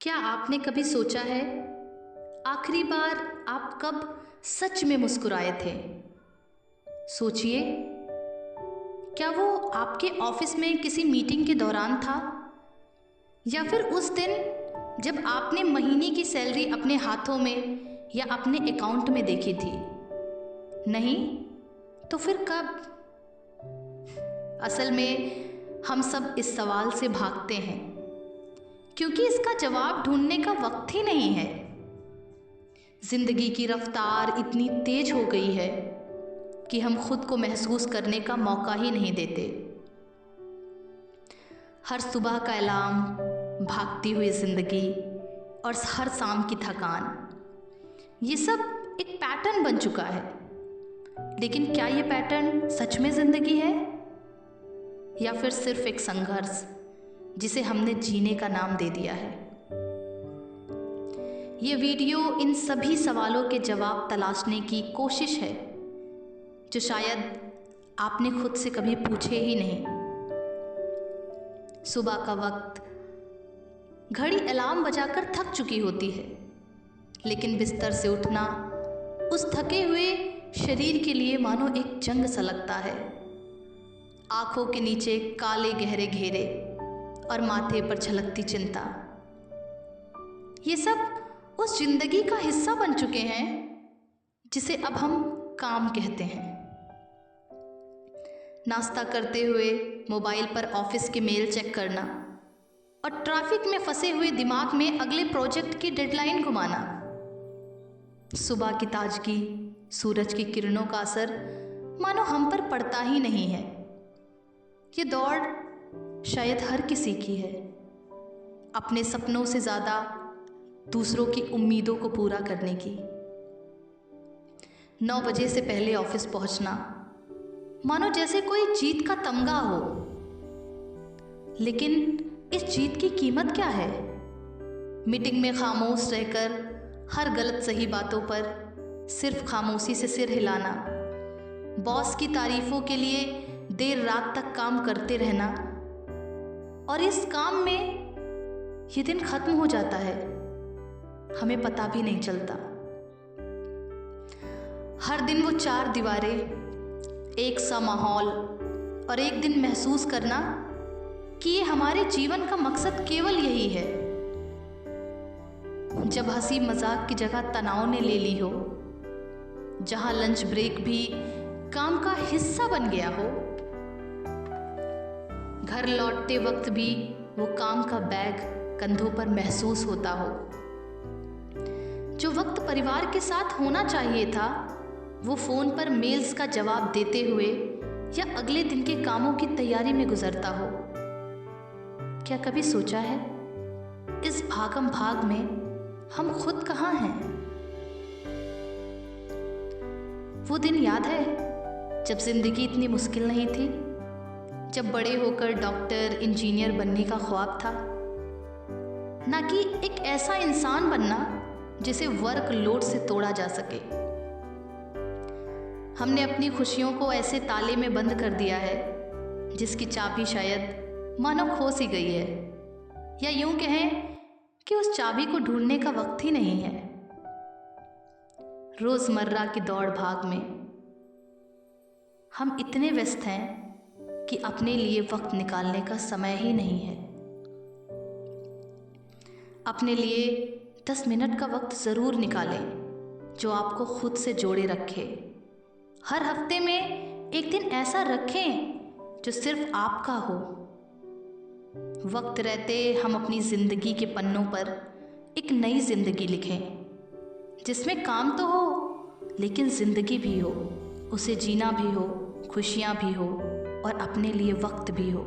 क्या आपने कभी सोचा है आखिरी बार आप कब सच में मुस्कुराए थे? सोचिए, क्या वो आपके ऑफिस में किसी मीटिंग के दौरान था, या फिर उस दिन जब आपने महीने की सैलरी अपने हाथों में या अपने अकाउंट में देखी थी? नहीं तो फिर कब? असल में हम सब इस सवाल से भागते हैं क्योंकि इसका जवाब ढूंढने का वक्त ही नहीं है। जिंदगी की रफ्तार इतनी तेज हो गई है कि हम खुद को महसूस करने का मौका ही नहीं देते। हर सुबह का अलार्म, भागती हुई जिंदगी और हर शाम की थकान, ये सब एक पैटर्न बन चुका है। लेकिन क्या ये पैटर्न सच में जिंदगी है, या फिर सिर्फ एक संघर्ष जिसे हमने जीने का नाम दे दिया है? ये वीडियो इन सभी सवालों के जवाब तलाशने की कोशिश है जो शायद आपने खुद से कभी पूछे ही नहीं। सुबह का वक्त, घड़ी अलार्म बजाकर थक चुकी होती है, लेकिन बिस्तर से उठना उस थके हुए शरीर के लिए मानो एक जंग सा लगता है। आंखों के नीचे काले गहरे घेरे और माथे पर छलकती चिंता, ये सब उस जिंदगी का हिस्सा बन चुके हैं जिसे अब हम काम कहते हैं। नाश्ता करते हुए मोबाइल पर ऑफिस के मेल चेक करना और ट्रैफिक में फंसे हुए दिमाग में अगले प्रोजेक्ट की डेडलाइन घुमाना। सुबह की ताजगी, सूरज की किरणों का असर मानो हम पर पड़ता ही नहीं है। ये दौड़ शायद हर किसी की है, अपने सपनों से ज़्यादा दूसरों की उम्मीदों को पूरा करने की। 9 बजे से पहले ऑफिस पहुंचना मानो जैसे कोई जीत का तमगा हो। लेकिन इस जीत की कीमत क्या है? मीटिंग में खामोश रहकर हर गलत सही बातों पर सिर्फ खामोशी से सिर हिलाना, बॉस की तारीफों के लिए देर रात तक काम करते रहना, और इस काम में ये दिन खत्म हो जाता है, हमें पता भी नहीं चलता। हर दिन वो 4 दीवारें, एक सा माहौल, और एक दिन महसूस करना कि ये हमारे जीवन का मकसद केवल यही है। जब हंसी मजाक की जगह तनाव ने ले ली हो, जहां लंच ब्रेक भी काम का हिस्सा बन गया हो, घर लौटते वक्त भी वो काम का बैग कंधों पर महसूस होता हो। जो वक्त परिवार के साथ होना चाहिए था वो फोन पर मेल्स का जवाब देते हुए या अगले दिन के कामों की तैयारी में गुजरता हो। क्या कभी सोचा है इस भागम भाग में हम खुद कहाँ हैं? वो दिन याद है जब जिंदगी इतनी मुश्किल नहीं थी, जब बड़े होकर डॉक्टर, इंजीनियर बनने का ख्वाब था, ना कि एक ऐसा इंसान बनना जिसे वर्क लोड से तोड़ा जा सके। हमने अपनी खुशियों को ऐसे ताले में बंद कर दिया है जिसकी चाबी शायद मानो खो सी गई है, या यूं कहें कि उस चाबी को ढूंढने का वक्त ही नहीं है। रोजमर्रा की दौड़ भाग में हम इतने व्यस्त हैं कि अपने लिए वक्त निकालने का समय ही नहीं है। अपने लिए 10 मिनट का वक्त ज़रूर निकालें जो आपको खुद से जोड़े रखे। हर हफ्ते में एक दिन ऐसा रखें जो सिर्फ आपका हो। वक्त रहते हम अपनी ज़िंदगी के पन्नों पर एक नई ज़िंदगी लिखें जिसमें काम तो हो लेकिन ज़िंदगी भी हो, उसे जीना भी हो, खुशियाँ भी हो और अपने लिए वक्त भी हो।